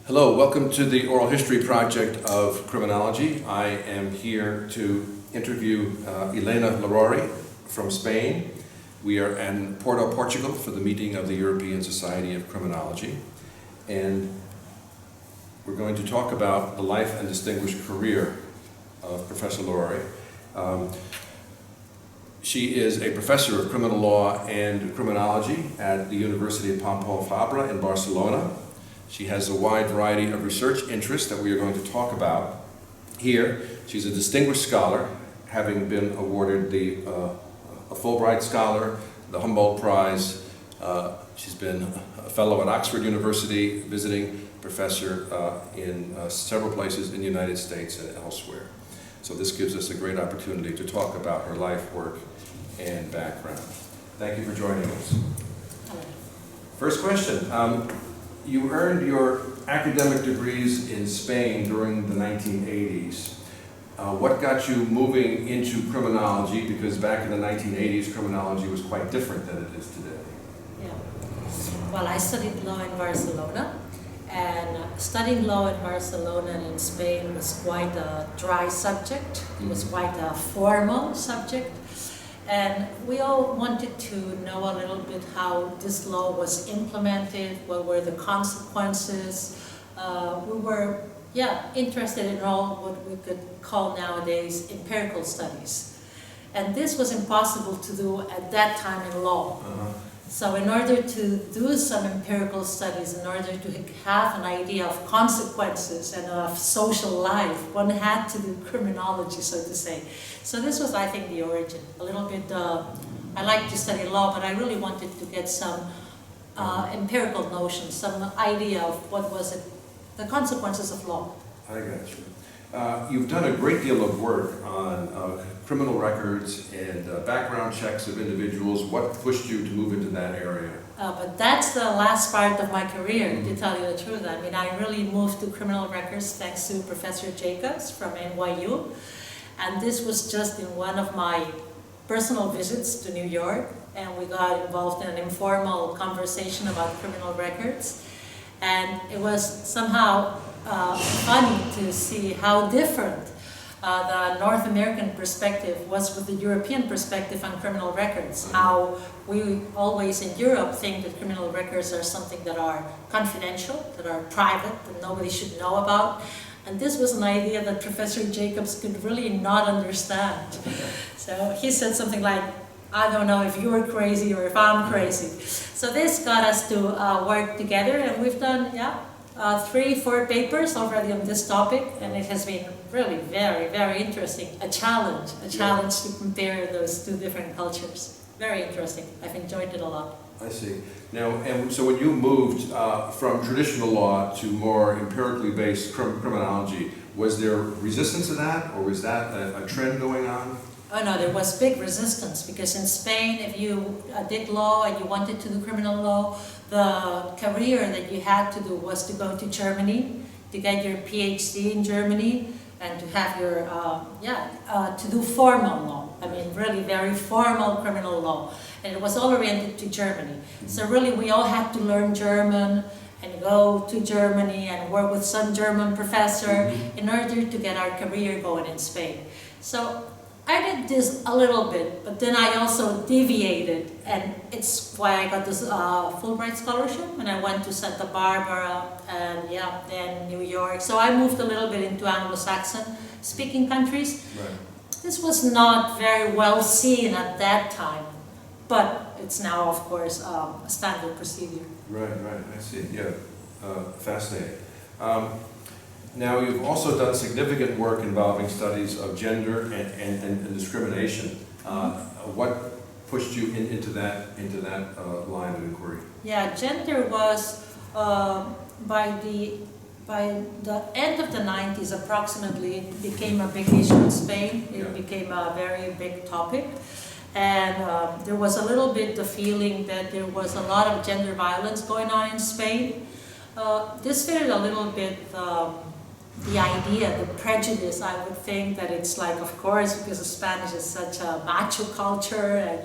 Hello, welcome to the Oral History Project of Criminology. I am here to interview Elena Larrauri from Spain. We are in Porto, Portugal for the meeting of the European Society of Criminology. And we're going to talk about the life and distinguished career of Professor Larrauri. She is a professor of criminal law and criminology at the University of Pompeu Fabra in Barcelona. She has a wide variety of research interests that we are going to talk about here. She's a distinguished scholar, having been awarded a Fulbright Scholar, the Humboldt Prize. She's been a fellow at Oxford University, visiting professor in several places in the United States and elsewhere. So this gives us a great opportunity to talk about her life, work, and background. Thank you for joining us. First question. You earned your academic degrees in Spain during the 1980s. What got you moving into criminology? Because back in the 1980s, criminology was quite different than it is today. Yeah. Well, I studied law in Barcelona, and studying law in Barcelona and in Spain was quite a dry subject. It was quite a formal subject. And we all wanted to know a little bit how this law was implemented, what were the consequences. We were, interested in all what we could call nowadays empirical studies. And this was impossible to do at that time in law. So in order to do some empirical studies, in order to have an idea of consequences and of social life, one had to do criminology, so to say. So this was, I think, the origin. A little bit, I like to study law, but I really wanted to get some empirical notions, some idea of what was it, the consequences of law. I got you. You've done a great deal of work on criminal records and background checks of individuals. What pushed you to move into that area? But that's the last part of my career, to tell you the truth. I mean, I really moved to criminal records thanks to Professor Jacobs from NYU. And this was just in one of my personal visits to New York. And we got involved in an informal conversation about criminal records. And it was somehow funny to see how different the North American perspective was with the European perspective on criminal records. How we always in Europe think that criminal records are something that are confidential, that are private, that nobody should know about. And this was an idea that Professor Jacobs could really not understand. So he said something like, I don't know if you're crazy or if I'm crazy. So this got us to work together, and we've done 3-4 papers already on this topic, and it has been really very, very interesting. A challenge to compare those two different cultures. Very interesting. I've enjoyed it a lot. I see. Now, and so when you moved from traditional law to more empirically based criminology, was there resistance to that, or was that a trend going on? Oh no, there was big resistance, because in Spain, if you did law and you wanted to do criminal law, the career that you had to do was to go to Germany, to get your PhD in Germany, and to have your, to do formal law. I mean, really very formal criminal law. And it was all oriented to Germany. So really we all had to learn German and go to Germany and work with some German professor in order to get our career going in Spain. So I did this a little bit, but then I also deviated, and it's why I got this Fulbright scholarship, and I went to Santa Barbara and then New York. So I moved a little bit into Anglo-Saxon speaking countries. Right. This was not very well seen at that time, but it's now, of course, a standard procedure. Right, I see. Yeah, fascinating. Now, you've also done significant work involving studies of gender and discrimination. What pushed you into that line of inquiry? Yeah, gender was by the end of the 90s, approximately, it became a big issue in Spain. It became a very big topic. And there was a little bit the feeling that there was a lot of gender violence going on in Spain. This fitted a little bit the idea, the prejudice, I would think, that it's like, of course, because Spanish is such a macho culture, and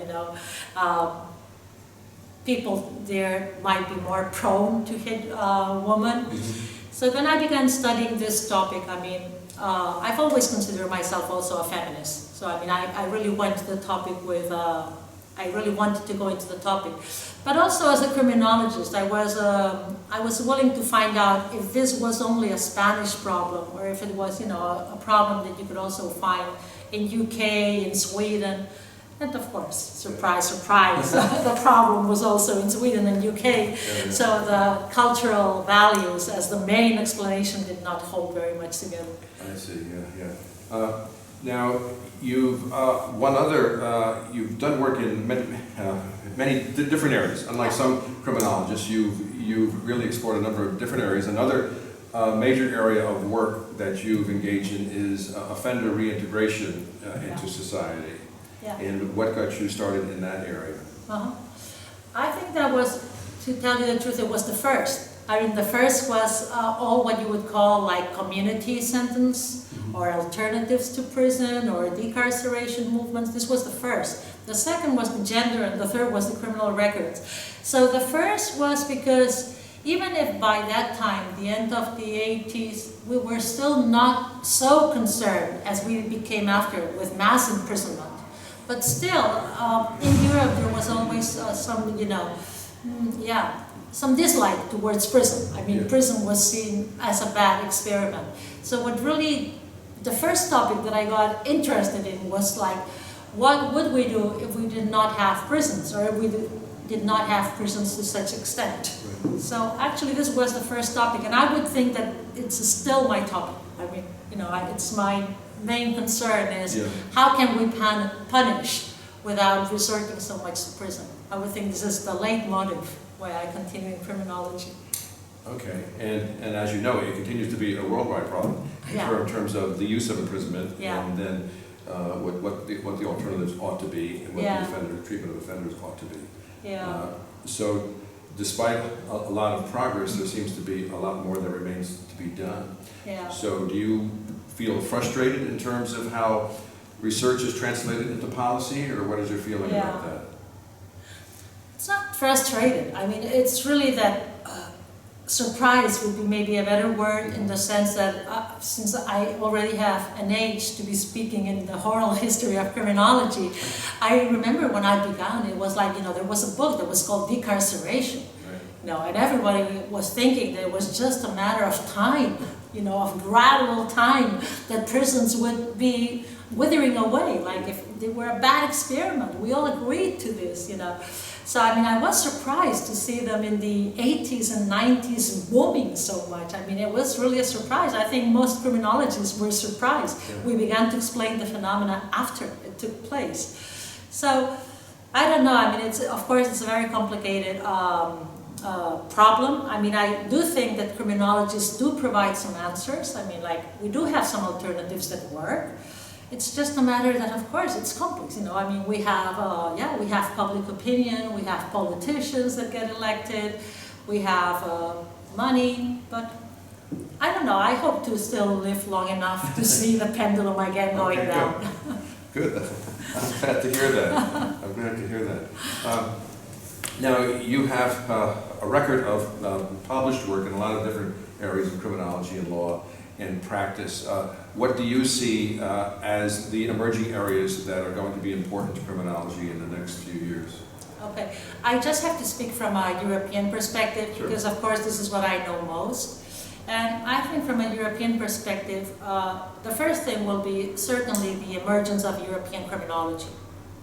people there might be more prone to hit a woman. So when I began studying this topic, I mean, I've always considered myself also a feminist. So I mean, I really went to the topic with, I really wanted to go into the topic. But also as a criminologist, I was willing to find out if this was only a Spanish problem or if it was, you know, a problem that you could also find in UK, in Sweden. And of course, surprise, surprise, the problem was also in Sweden and UK. Yeah. So the cultural values as the main explanation did not hold very much together. I see, yeah. Now, you've you've done work in many different areas. Unlike some criminologists, you've really explored a number of different areas. Another major area of work that you've engaged in is offender reintegration into society. Yeah. And what got you started in that area? I think that was, to tell you the truth, it was the first. I mean, the first was all what you would call like community sentence or alternatives to prison or decarceration movements. This was the first. The second was the gender, and the third was the criminal records. So the first was because even if by that time, the end of the 80s, we were still not so concerned as we became after with mass imprisonment. But still, in Europe there was always some, you know, some dislike towards prison. I mean, prison was seen as a bad experiment. So what really, the first topic that I got interested in was like, what would we do if we did not have prisons, or if we did not have prisons to such extent? So actually this was the first topic, and I would think that it's still my topic. I mean, you know, it's my main concern is how can we punish without resorting so much to prison? I would think this is the leitmotif why I continue in criminology. Okay, and as you know, it continues to be a worldwide problem in terms of the use of imprisonment and then what the alternatives ought to be and what the treatment of offenders ought to be. So despite a lot of progress, there seems to be a lot more that remains to be done. So do you feel frustrated in terms of how research is translated into policy, or what is your feeling about that? It's not frustrated. I mean, it's really that surprise would be maybe a better word, in the sense that since I already have an age to be speaking in the oral history of criminology, I remember when I began, it was like, you know, there was a book that was called Decarceration. You know, and everybody was thinking that it was just a matter of time, you know, of gradual time, that prisons would be withering away, like if they were a bad experiment. We all agreed to this, you know. So, I mean, I was surprised to see them in the 80s and 90s booming so much. I mean, it was really a surprise. I think most criminologists were surprised. We began to explain the phenomena after it took place. So, I don't know. I mean, of course, it's a very complicated problem. I mean, I do think that criminologists do provide some answers. I mean, like, we do have some alternatives that work. It's just a matter that, of course, it's complex. You know, I mean, we have public opinion, we have politicians that get elected, we have money, but I don't know. I hope to still live long enough to see the pendulum again going down. Good. I'm glad to hear that. I'm glad to hear that. Now, you have a record of published work in a lot of different areas of criminology and law and practice. What do you see as the emerging areas that are going to be important to criminology in the next few years? Okay, I just have to speak from a European perspective, because of course this is what I know most. And I think from a European perspective, the first thing will be certainly the emergence of European criminology.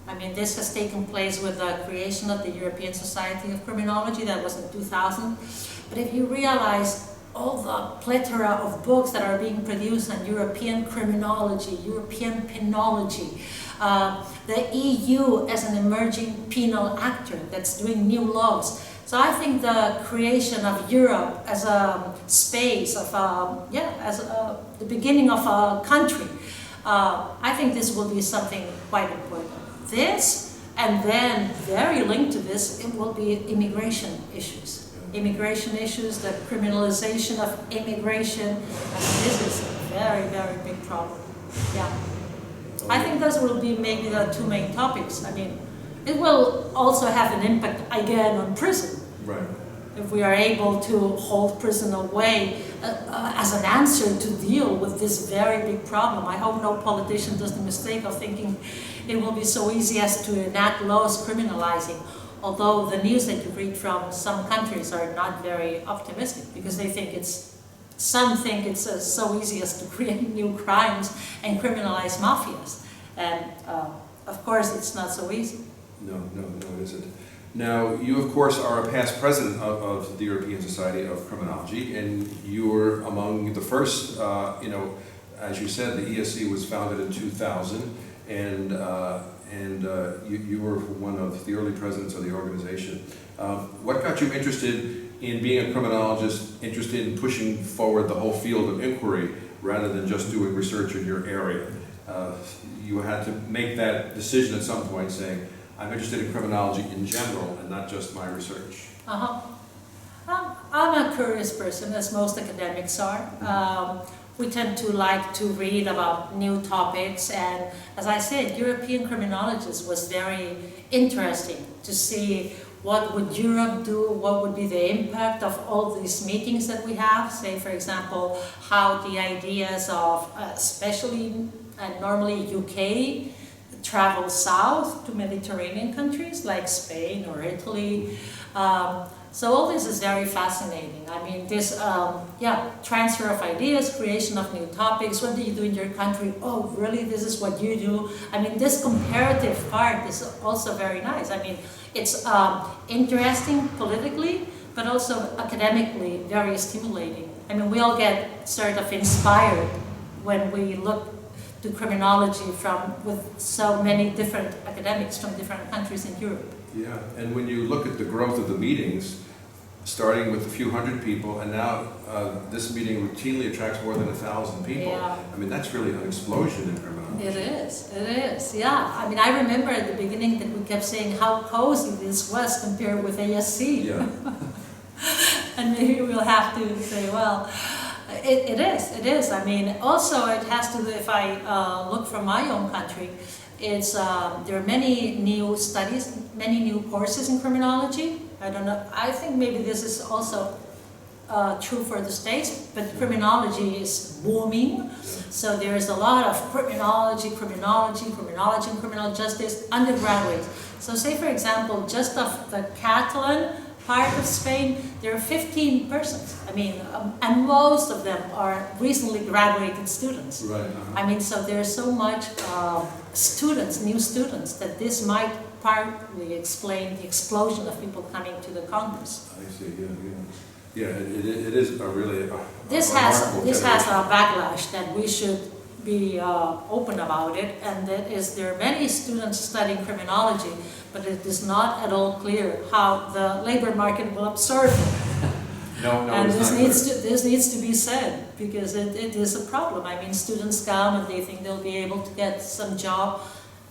I mean, this has taken place with the creation of the European Society of Criminology, that was in 2000. But if you realize all the plethora of books that are being produced on European criminology, European penology, the EU as an emerging penal actor that's doing new laws. So I think the creation of Europe as a space of, the beginning of a country, I think this will be something quite important. This, and then very linked to this, it will be immigration issues. Immigration issues, the criminalization of immigration, and this is a very, very big problem. I think those will be maybe the two main topics. I mean, it will also have an impact again on prison. If we are able to hold prison away as an answer to deal with this very big problem. I hope no politician does the mistake of thinking it will be so easy as to enact laws criminalizing. Although the news that you read from some countries are not very optimistic, because they think some think it's so easy as to create new crimes and criminalize mafias. And of course, it's not so easy. No, it isn't. Now, you of course are a past president of the European Society of Criminology, and you were among the first, as you said, the ESC was founded in 2000, and you were one of the early presidents of the organization. What got you interested in being a criminologist, interested in pushing forward the whole field of inquiry rather than just doing research in your area? You had to make that decision at some point saying, I'm interested in criminology in general and not just my research. I'm a curious person, as most academics are. We tend to like to read about new topics, and as I said, European criminologists was very interesting to see what would Europe do, what would be the impact of all these meetings that we have. Say, for example, how the ideas of, especially and normally UK, travel south to Mediterranean countries like Spain or Italy. So all this is very fascinating. I mean, this, transfer of ideas, creation of new topics. What do you do in your country? Oh, really? This is what you do? I mean, this comparative part is also very nice. I mean, it's interesting politically, but also academically very stimulating. I mean, we all get sort of inspired when we look to criminology with so many different academics from different countries in Europe. Yeah, and when you look at the growth of the meetings, starting with a few hundred people, and now this meeting routinely attracts more than 1,000 people. Yeah. I mean, that's really an explosion in criminology. It is, yeah. I mean, I remember at the beginning that we kept saying how cozy this was compared with ASC. Yeah. And maybe we'll have to say, well, it is. I mean, also it has to do, if I look from my own country, it's, there are many new studies, many new courses in criminology. I don't know, I think maybe this is also true for the States, but criminology is booming. So there's a lot of criminology, and criminal justice undergraduates. So say, for example, just of the Catalan part of Spain, there are 15 persons. I mean, and most of them are recently graduated students. Right. I mean, so there's so much new students, that this might partly explain the explosion of people coming to the Congress. I see, yeah, it is a really This has a backlash that we should be open about it, and that is there are many students studying criminology, but it is not at all clear how the labor market will absorb it. No, and it's this needs to be said, because it is a problem. I mean, students come and they think they'll be able to get some job,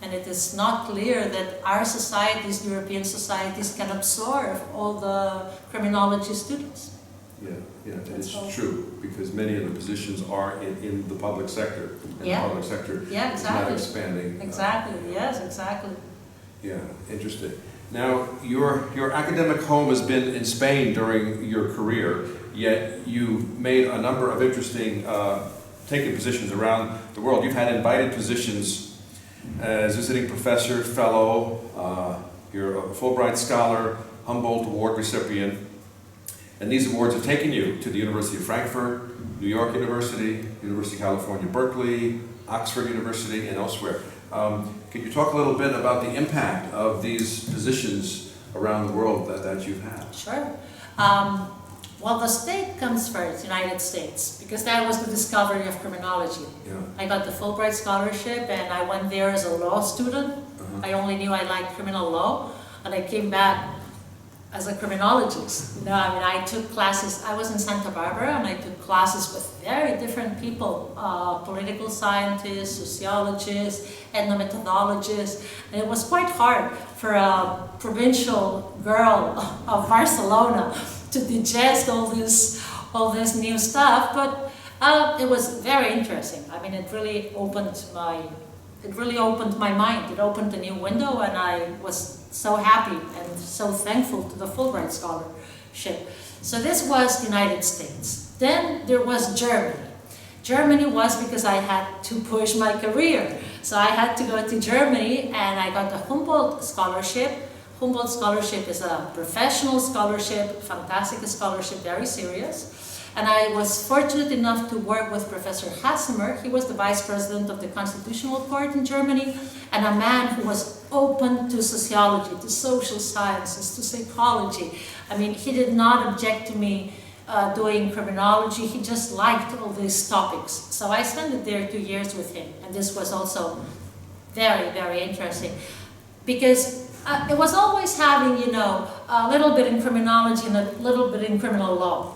and it is not clear that our societies, European societies, can absorb all the criminology students. Yeah, it's true, because many of the positions are in the public sector, and the public sector is not expanding. Exactly, yes, exactly. Yeah, interesting. Now, your academic home has been in Spain during your career, yet you've made a number of interesting taken positions around the world. You've had invited positions as visiting professor, fellow, you're a Fulbright scholar, Humboldt Award recipient, and these awards have taken you to the University of Frankfurt, New York University, University of California, Berkeley, Oxford University, and elsewhere. Can you talk a little bit about the impact of these positions around the world that you've had? Sure. Well, the state comes first, United States, because that was the discovery of criminology. Yeah. I got the Fulbright scholarship, and I went there as a law student. I only knew I liked criminal law, and I came back as a criminologist. You know, I mean, I took classes, I was in Santa Barbara, and I took classes with very different people, political scientists, sociologists, ethnomethodologists, and it was quite hard for a provincial girl of Barcelona to digest all this new stuff, but it was very interesting. I mean, it really opened my mind. It opened a new window, and I was so happy and so thankful to the Fulbright scholarship. So this was the United States. Then there was Germany. Germany was because I had to push my career. So I had to go to Germany and I got the Humboldt Scholarship. Humboldt Scholarship is a professional scholarship, fantastic scholarship, very serious. And I was fortunate enough to work with Professor Hassemer. He was the vice president of the Constitutional Court in Germany, and a man who was open to sociology, to social sciences, to psychology. I mean, he did not object to me doing criminology. He just liked all these topics. So I spent there 2 years with him, and this was also very, very interesting, because it was always having, you know, a little bit in criminology and a little bit in criminal law.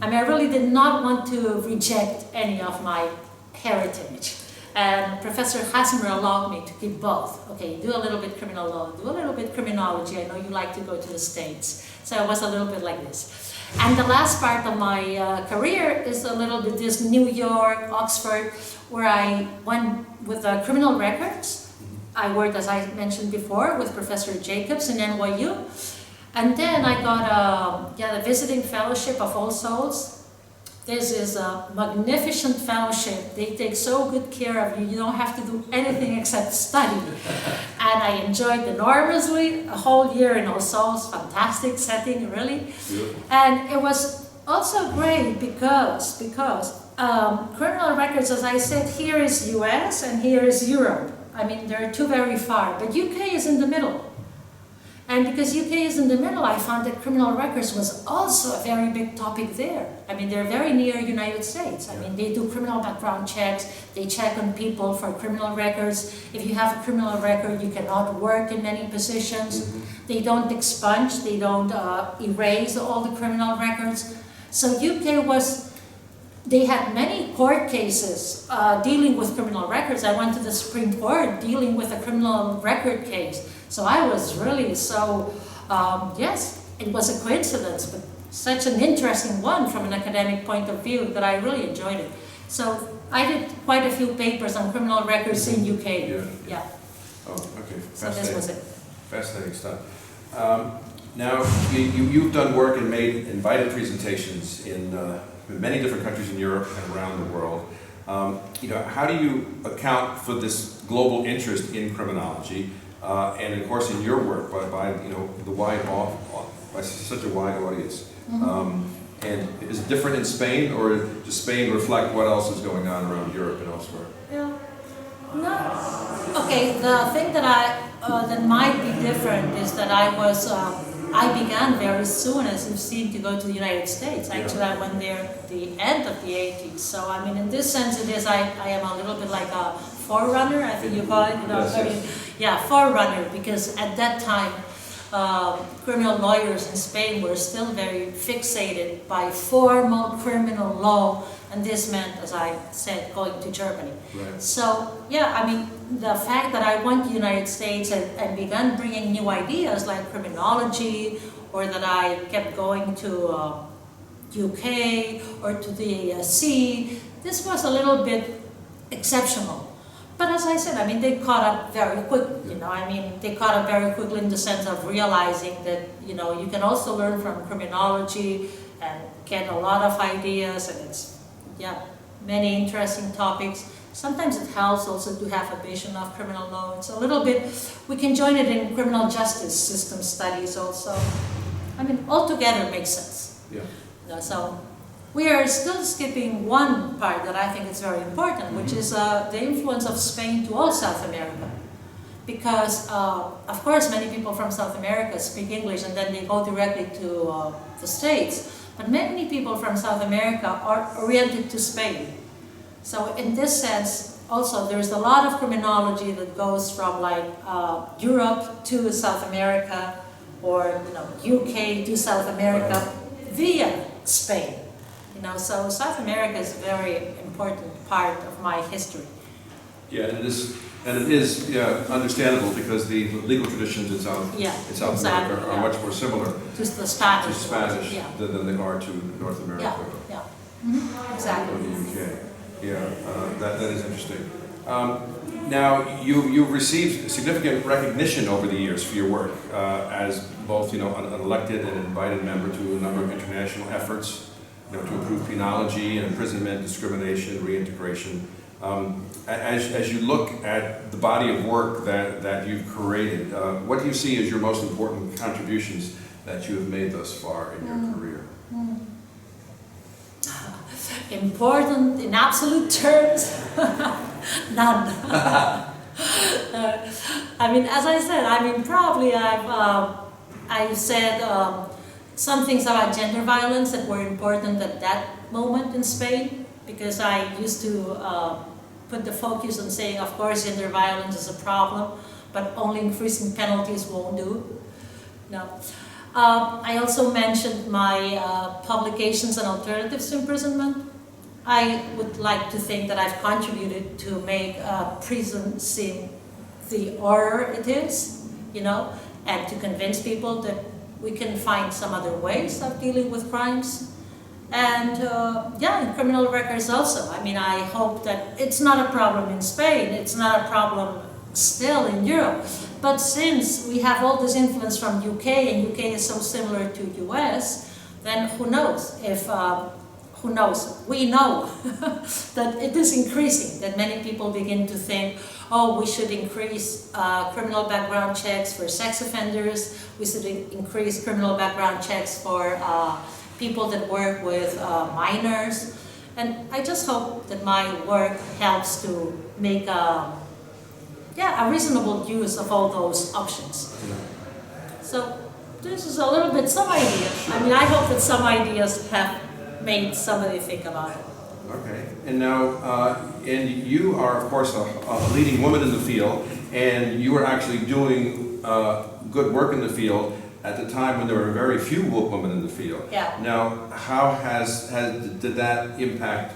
I mean, I really did not want to reject any of my heritage. And Professor Hassemer allowed me to keep both. Okay, do a little bit criminal law, do a little bit criminology. I know you like to go to the States. So it was a little bit like this. And the last part of my career is a little bit this New York, Oxford, where I went with criminal records. I worked, as I mentioned before, with Professor Jacobs in NYU. And then I got the visiting fellowship of All Souls. This is a magnificent fellowship. They take so good care of you. You don't have to do anything except study. And I enjoyed enormously a whole year in All Souls. Fantastic setting, really. Beautiful. And it was also great because criminal records, as I said, here is US and here is Europe. I mean, they're two very far, but UK is in the middle. And because UK is in the middle, I found that criminal records was also a very big topic there. I mean, they're very near United States. I mean, they do criminal background checks, they check on people for criminal records. If you have a criminal record, you cannot work in many positions. They don't expunge, they don't erase all the criminal records. So UK was, they had many court cases dealing with criminal records. I went to the Supreme Court dealing with a criminal record case. So I was really so, yes, it was a coincidence, but such an interesting one from an academic point of view that I really enjoyed it. So I did quite a few papers on criminal records in UK. Yeah. Oh, okay. So this was it. Fascinating stuff. Now, you've done work and made invited presentations in many different countries in Europe and around the world. You know, how do you account for this global interest in criminology? And of course, in your work, by you know the by such a wide audience, and is it different in Spain, or does Spain reflect what else is going on around Europe and elsewhere? Yeah, no. Okay, the thing that might be different is that I began very soon, as you've seen, to go to the United States. Actually, I went there at the end of the 80s. So I mean, in this sense, it is I am a little bit like a forerunner, I think you call it. You know, yes, I mean, yeah, forerunner, because at that time, criminal lawyers in Spain were still very fixated by formal criminal law, and this meant, as I said, going to Germany. Right. So, yeah, I mean, the fact that I went to the United States and began bringing new ideas like criminology, or that I kept going to UK or to the sea, this was a little bit exceptional. But as I said, I mean, they caught up very quickly, you know, I mean, they caught up very quickly in the sense of realizing that, you know, you can also learn from criminology and get a lot of ideas, and it's, yeah, many interesting topics. Sometimes it helps also to have a vision of criminal law. It's a little bit, we can join it in criminal justice system studies also. I mean, altogether makes sense. Yeah. You know, so we are still skipping one part that I think is very important, which is the influence of Spain to all South America. Because, of course, many people from South America speak English and then they go directly to the States. But many people from South America are oriented to Spain. So in this sense, also, there's a lot of criminology that goes from like Europe to South America, or you know, UK to South America via Spain. You know, so South America is a very important part of my history. Yeah, and it is understandable because the legal traditions in South America are much more similar to the Spanish, than they are to North America. Yeah, exactly. Or the UK. Yeah, that is interesting. Now, you've received significant recognition over the years for your work as both, you know, an elected and invited member to a number of international efforts. to improve penology and imprisonment, discrimination, reintegration. As you look at the body of work that you've created, what do you see as your most important contributions that you have made thus far in your career? Important in absolute terms? None. I mean, as I said, probably I've said some things about gender violence that were important at that moment in Spain, because I used to put the focus on saying, of course, gender violence is a problem, but only increasing penalties won't do. No. I also mentioned my publications on alternatives to imprisonment. I would like to think that I've contributed to make prison seem the horror it is, and to convince people that we can find some other ways of dealing with crimes. And in criminal records also. I hope that it's not a problem in Spain, it's not a problem still in Europe. But since we have all this influence from UK, and UK is so similar to US, then who knows if, we know that it is increasing, that many people begin to think, oh, we should increase criminal background checks for sex offenders, we should increase criminal background checks for people that work with minors. And I just hope that my work helps to make a reasonable use of all those options. So this is a little bit some ideas. I hope that some ideas have made somebody think about it. Okay, and now, and you are, of course, a leading woman in the field, and you are actually doing good work in the field at the time when there were very few women in the field. Yeah. Now, how did that impact,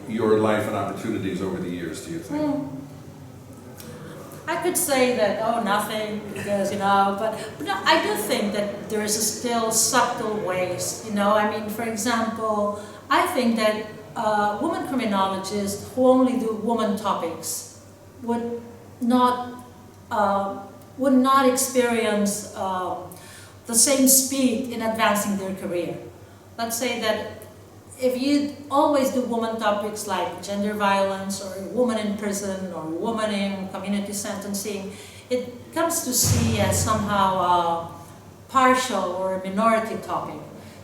your life and opportunities over the years, do you think? I could say that, oh, nothing, because, but I do think that there is still subtle ways, for example, I think that women criminologists who only do woman topics would not experience the same speed in advancing their career. Let's say that if you always do woman topics like gender violence, or woman in prison, or woman in community sentencing, it comes to see as somehow a partial or a minority topic.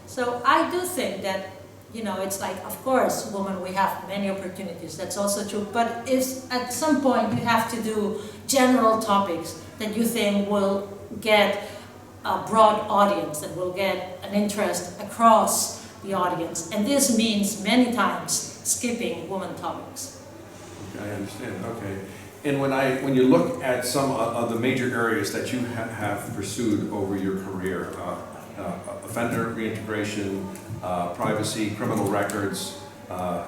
So I do think that, it's like, of course, women, we have many opportunities, that's also true, but if at some point you have to do general topics that you think will get a broad audience, that will get an interest across the audience, and this means many times skipping women topics. Okay, I understand. Okay, and when you look at some of the major areas that you have pursued over your career, offender reintegration, privacy, criminal records,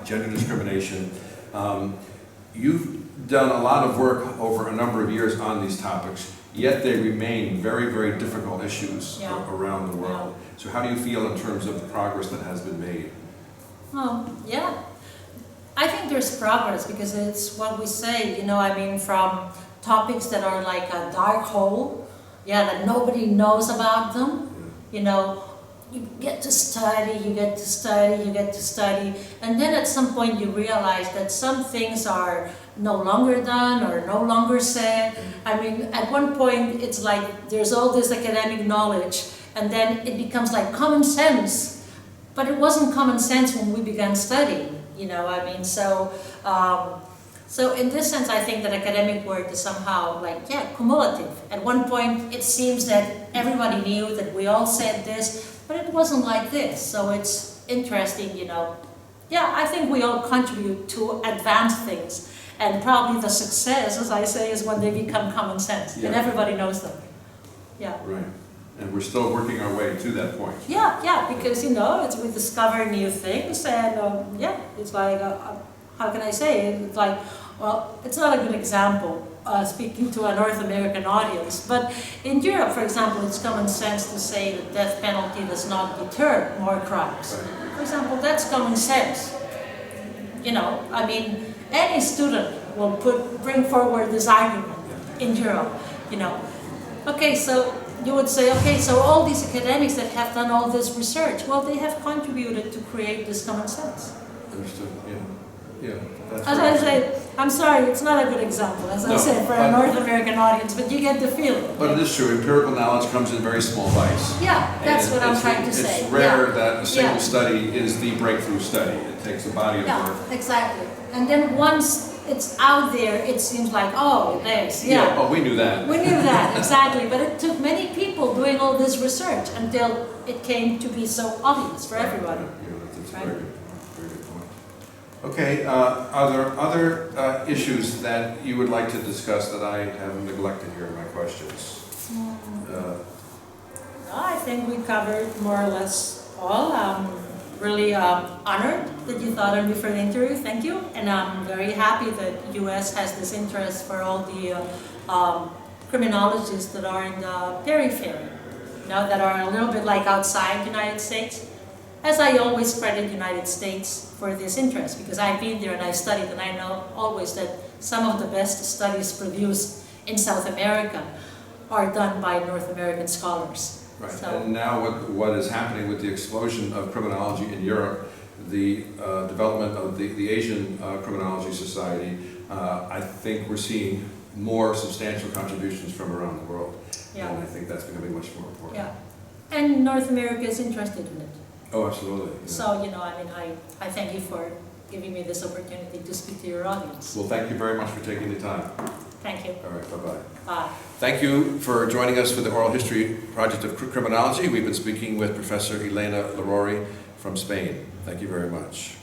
gender discrimination, you've done a lot of work over a number of years on these topics. Yet they remain very, very difficult issues around the world. Yeah. So how do you feel in terms of the progress that has been made? I think there's progress, because it's what we say, from topics that are like a dark hole, that nobody knows about them, you get to study, you get to study, you get to study, and then at some point you realize that some things are no longer done or no longer said. At one point it's like there's all this academic knowledge, and then it becomes like common sense, but it wasn't common sense when we began studying, So in this sense, I think that academic work is somehow cumulative. At one point it seems that everybody knew, that we all said this, but it wasn't like this. So it's interesting, I think we all contribute to advance things. And probably the success, as I say, is when they become common sense, and everybody knows them. Yeah. Right. And we're still working our way to that point. Because, we discover new things, and it's like, how can I say it? It's like, well, it's not a good example, speaking to a North American audience, but in Europe, for example, it's common sense to say that death penalty does not deter more crimes. Right. For example, that's common sense. Any student will bring forward this argument in Europe, Okay, so you would say, okay, so all these academics that have done all this research, well, they have contributed to create this common sense. Understood, yeah. Yeah, that's As I say, I'm sorry, it's not a good example, as I said, for a North American audience, but you get the feeling. But it is true, empirical knowledge comes in very small bites. Yeah, that's what I'm trying to say. It's rare Yeah. that a single Yeah. study is the breakthrough study. It takes a body of work. Yeah, exactly. And then once it's out there, it seems like, oh, there's, yeah. Oh, we knew that. We knew that, exactly. But it took many people doing all this research until it came to be so obvious for everybody. Yeah, that's Right. very good point. Okay, are there other issues that you would like to discuss that I have neglected here in my questions? I think we covered more or less all. Really honored that you thought I'd be for the interview. Thank you. And I'm very happy that US has this interest for all the criminologists that are in the periphery, you know, that are a little bit like outside the United States. As I always credit the United States for this interest, because I've been there and I studied, and I know always that some of the best studies produced in South America are done by North American scholars. Right, So, and now what is happening with the explosion of criminology in Europe, the development of the Asian Criminology Society, I think we're seeing more substantial contributions from around the world. yeah, And I think that's becoming much more important. yeah. And North America is interested in it. Oh, absolutely. Yeah. So, you know, I mean, I thank you for giving me this opportunity to speak to your audience. Well, thank you very much for taking the time. Thank you. All right, bye-bye. Bye. Thank you for joining us for the Oral History Project of Criminology. We've been speaking with Professor Elena Larrauri from Spain. Thank you very much.